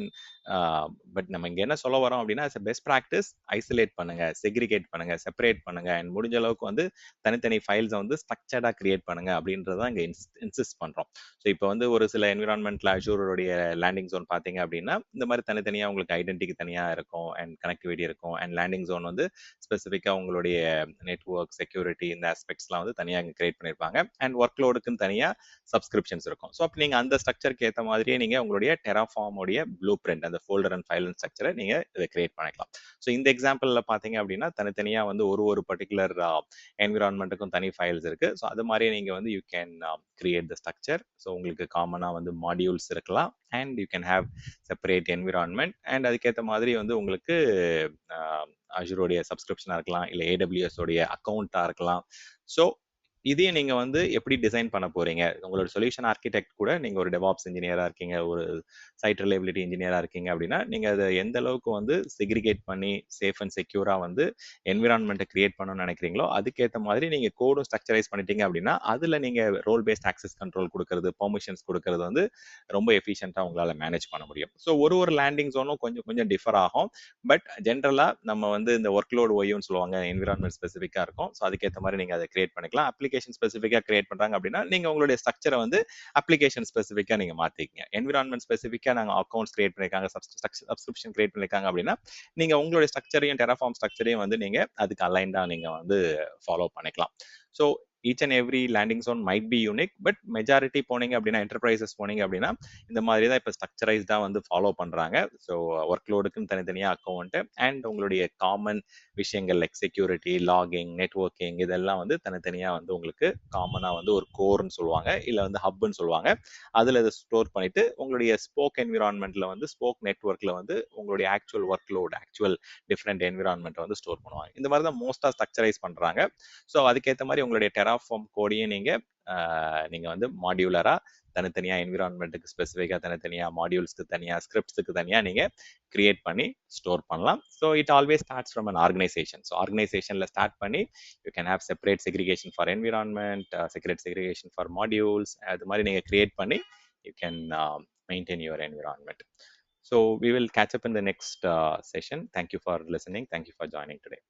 பட் நம்ம இங்க என்ன சொல்ல வரோம் அப்படின்னா பெஸ்ட் ப்ராக்டிஸ் ஐசோலேட் பண்ணுங்க, செக்ரிகேட் பண்ணுங்க, செப்பரேட் பண்ணுங்க, அண்ட் முடிஞ்ச அளவுக்கு வந்து தனித்தனி ஃபைல்ஸை வந்து ஸ்ட்ரக்சர்டா கிரியேட் பண்ணுங்க அப்படின்றதான் இங்க இன்சிஸ்ட் பண்றோம். ஸோ இப்போ வந்து ஒரு சில என்விரான்மெண்ட்ல அஷூரோடைய லேண்டிங் ஜோன் பாத்தீங்க அப்படின்னா இந்த மாதிரி தனித்தனியா உங்களுக்கு ஐடென்டிட்டி தனியா இருக்கும், அண்ட் கனெக்டிவிட்டி இருக்கும், அண்ட் லேண்டிங் ஜோன் வந்து ஸ்பெசிஃபிக்கா ஸ்பெசிஃபிக்காக உங்களுடைய நெட்வொர்க் செக்யூரிட்டி இந்த ஆஸ்பெக்ட்ஸ்லாம் வந்து தனியாக இங்கே கிரியேட் பண்ணியிருப்பாங்க. அண்ட் ஒர்க் லோடுக்குன்னு தனியாக சப்ஸ்கிரிப்ஷன்ஸ் இருக்கும். ஸோ அப்போ நீங்கள் அந்த ஸ்ட்ரக்சருக்கு ஏற்ற மாதிரியே நீங்கள் உங்களுடைய டெராஃபார்முடைய ப்ளூ பிரிண்ட் அந்த ஃபோல்டர் அண்ட் ஃபைல் அண்ட் ஸ்ட்ரக்சரை நீங்கள் இதை கிரியேட் பண்ணிக்கலாம். ஸோ இந்த எக்ஸாம்பிளில் பார்த்தீங்க அப்படின்னா தனித்தனியாக வந்து ஒரு ஒரு பர்டிகுலர் என்விரான்மெண்ட்டுக்கும் தனி ஃபைல்ஸ் இருக்கு. ஸோ அது மாதிரி நீங்கள் வந்து you can create the structure. So உங்களுக்கு காமனாக வந்து மாடியூல்ஸ் இருக்கலாம் and you can have separate environment and அதுக்கேற்ற மாதிரி வந்து உங்களுக்கு அஜூரோடைய சப்ஸ்கிரிப்ஷனாக இருக்கலாம், இல்லை ஏடபிள்யூஎஸ் உடைய அக்கௌண்ட்டாக இருக்கலாம். ஸோ இதையும் நீங்க வந்து எப்படி டிசைன் பண்ண போறீங்க? உங்களோட சொல்யூஷன் ஆர்கிடெக்ட் கூட நீங்க ஒரு டெவாப்ஸ் இன்ஜினியரா இருக்கீங்க, ஒரு சைட் ரிலையபிலிட்டி இன்ஜினியரா இருக்கீங்க அப்படின்னா, நீங்க அதை எந்த அளவுக்கு வந்து செக்ரிகேட் பண்ணி சேஃப் அண்ட் செக்யூரா வந்து என்விரான்மெண்ட்டை கிரியேட் பண்ணணும்னு நினைக்கிறீங்களோ, அதுக்கேற்ற மாதிரி நீங்க கோடும் ஸ்ட்ரக்சரைஸ் பண்ணிட்டீங்க அப்படின்னா, அதுல நீங்க ரோல் பேஸ்ட் ஆக்சஸ் கண்ட்ரோல் கொடுக்கறது, பெர்மிஷன்ஸ் கொடுக்கறது வந்து ரொம்ப எஃபிஷியன்ட்டா உங்களால மேனேஜ் பண்ண முடியும். ஸோ ஒரு ஒரு லேண்டிங் ஜோனும் கொஞ்சம் கொஞ்சம் டிஃபர் ஆகும். பட் ஜென்ரலா நம்ம வந்து இந்த ஒர்க் லோட் ஒய்யூன்னு சொல்லுவாங்க, என்விரான்மெண்ட் ஸ்பெசிஃபிக்கா இருக்கும். ஸோ அதுக்கேற்ற மாதிரி நீங்க அதை கிரியேட் பண்ணிக்கலாம். அப்ளிகேஷன் ஸ்பெசிஃபிக்கா கிரியேட் பண்றாங்க அப்படின்னா நீங்க உங்களுடைய ஸ்ட்ரக்சரை வந்து அப்ளிகேஷன் ஸ்பெசிஃபிக்கா நீங்க மாத்திக்கங்க. என்விரான்மெண்ட் ஸ்பெசிஃபிக்கா நாங்க அக்கௌண்ட்ஸ் கிரியேட் பண்ணிருக்காங்க, சப்ஸ்கிரிப்ஷன் கிரியேட் பண்ணிருக்காங்க அப்படின்னா நீங்க உங்களுடைய ஸ்ட்ரக்சரையும் டெராஃபார்ம் ஸ்ட்ரக்சரையும் வந்து நீங்க அதுக்கு அலைன்டா நீங்க வந்து ஃபாலோ பண்ணிக்கலாம். So each and every landing zone might be unique, but majority போனீங்க அப்படின்னா என்டர்பிரைசஸ் போனீங்க அப்படின்னா இந்த மாதிரி தான் இப்போ ஸ்ட்ரக்சரைஸ்டா வந்து ஃபாலோ பண்றாங்க. ஸோ ஒர்க் லோடுக்குன்னு தனித்தனியாக அக்கௌண்ட் அண்ட் உங்களுடைய காமன் விஷயங்கள் லைக் செக்யூரிட்டி, லாகிங், நெட்வொர்க்கிங் இதெல்லாம் வந்து தனித்தனியாக வந்து உங்களுக்கு காமனாக வந்து ஒரு கோர்னு சொல்லுவாங்க, இல்லை வந்து ஹப்னு சொல்லுவாங்க. அதில் இதை ஸ்டோர் பண்ணிட்டு உங்களுடைய ஸ்போக் என்விரான்மெண்ட்ல வந்து ஸ்போக் நெட்வொர்க்ல வந்து உங்களுடைய actual work load, actual different environment வந்து ஸ்டோர் பண்ணுவாங்க. இந்த மாதிரி தான் மோஸ்டா ஸ்ட்ரக்சரைஸ் பண்றாங்க. ஸோ அதுக்கேற்ற மாதிரி உங்களுடைய டெராஃபார்ம் கோடையும் நீங்க வந்து மாடியூலரா தனித்தனியா என்விரான்மெண்ட்டுக்கு ஸ்பெசிஃபிக்கா தனித்தனியா மாடியூல்ஸ்க்கு தனியா ஸ்கிரிப்ட்ஸுக்கு தனியா நீங்க கிரியேட் பண்ணி ஸ்டோர் பண்ணலாம். So it always starts from an organisation. So ஆர்கனைசேஷன்ல ஸ்டார்ட் பண்ணி you can have separate segregation for environment, separate segregation for modules, அது மாதிரி நீங்க கிரியேட் பண்ணி you can maintain your environment. So we will catch up in the next session. Thank you for listening. Thank you for joining today.